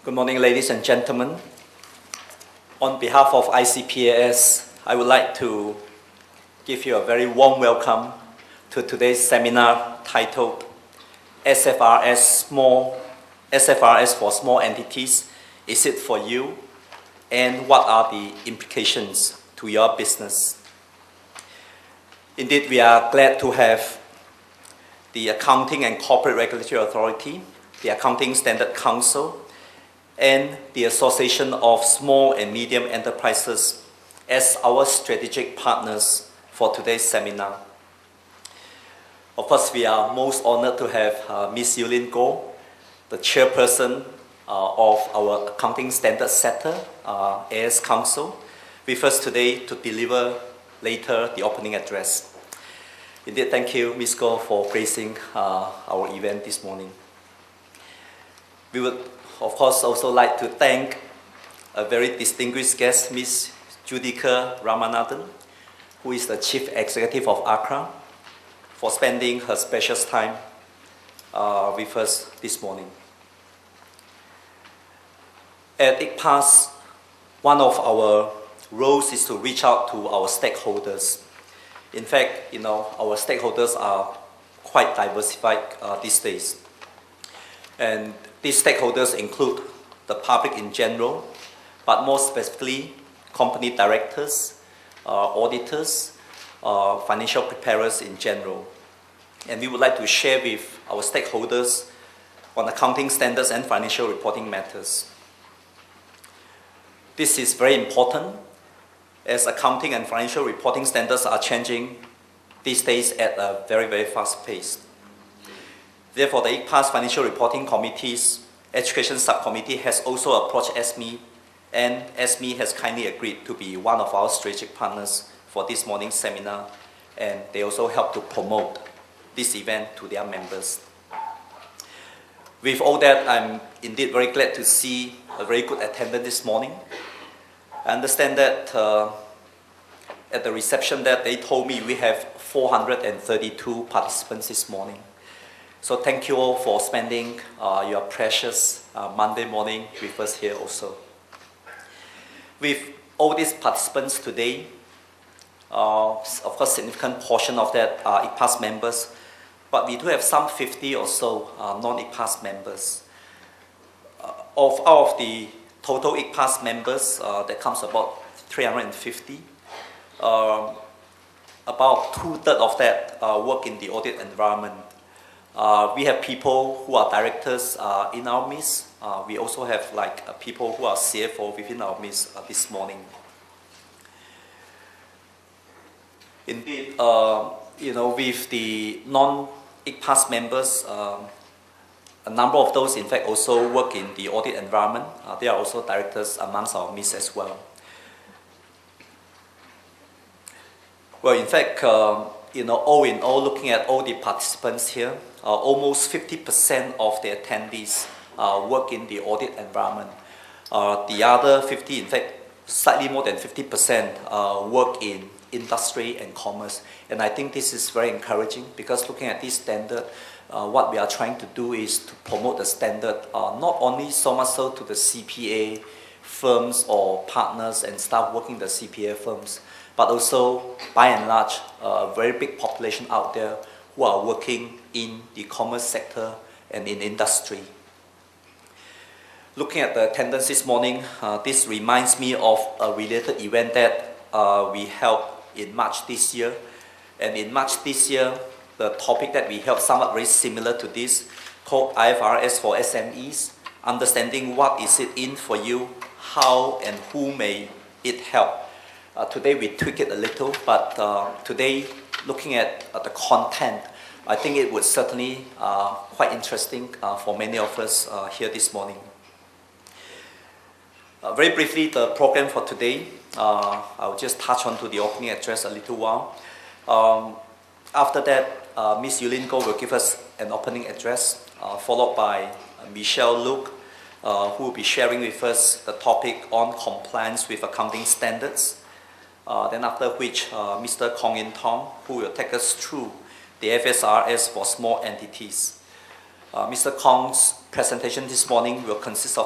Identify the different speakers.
Speaker 1: Good morning, ladies and gentlemen. On behalf of ICPAS, I would like to give you a very warm welcome to today's seminar titled SFRS for Small Entities, Is It For You? And what are the implications to your business? Indeed, we are glad to have the Accounting and Corporate Regulatory Authority, the Accounting Standard Council, and the Association of Small and Medium Enterprises as our strategic partners for today's seminar. Of course, we are most honored to have Ms. Yulin Goh, the chairperson of our Accounting Standard Setter, AS Council, with us today to deliver later the opening address. Indeed, thank you, Ms. Goh, for gracing our event this morning. We would, of course, also like to thank a very distinguished guest, Ms. Judika Ramanathan, who is the Chief Executive of ACRA, for spending her precious time with us this morning. At ICPAS, one of our roles is to reach out to our stakeholders. In fact, our stakeholders are quite diversified these days. And these stakeholders include the public in general, but more specifically, company directors, auditors, financial preparers in general. And we would like to share with our stakeholders on accounting standards and financial reporting matters. This is very important as accounting and financial reporting standards are changing these days at a very, very fast pace. Therefore, the ICPAS Financial Reporting Committee's Education Subcommittee has also approached SME, and SME has kindly agreed to be one of our strategic partners for this morning's seminar, and they also help to promote this event to their members. With all that, I'm indeed very glad to see a very good attendance this morning. I understand that at the reception that they told me we have 432 participants this morning. So thank you all for spending your precious Monday morning with us here also. With all these participants today, of course, significant portion of that are ICPAS members, but we do have some 50 or so non-ICPAS members. Out of the total ICPAS members, that comes about 350. About 2/3 of that work in the audit environment. We have people who are directors in our midst. We also have people who are CFO within our midst this morning. Indeed, with the non-ICPAS members, a number of those, in fact, also work in the audit environment. They are also directors amongst our midst as well. Well, in fact, all in all, looking at all the participants here, almost 50% of the attendees work in the audit environment. The other 50, in fact, slightly more than 50% work in industry and commerce. And I think this is very encouraging because looking at this standard, what we are trying to do is to promote the standard, not only so much so to the CPA firms or partners and staff working the CPA firms, but also, by and large, a very big population out there who are working in the commerce sector and in industry. Looking at the attendance this morning, this reminds me of a related event that we held in March this year. And in March this year, the topic that we held somewhat very similar to this, called IFRS for SMEs, understanding what is it in for you, how and who may it help. Today we tweak it a little, but today, looking at the content, I think it was certainly quite interesting for many of us here this morning. Very briefly, the program for today, I'll just touch on to the opening address a little while. After that, Ms. Yulin Goh will give us an opening address, followed by Michelle Luke, who will be sharing with us the topic on compliance with accounting standards. Then after which, Mr. Kong In Tong, who will take us through the SFRS for small entities. Mr. Kong's presentation this morning will consist of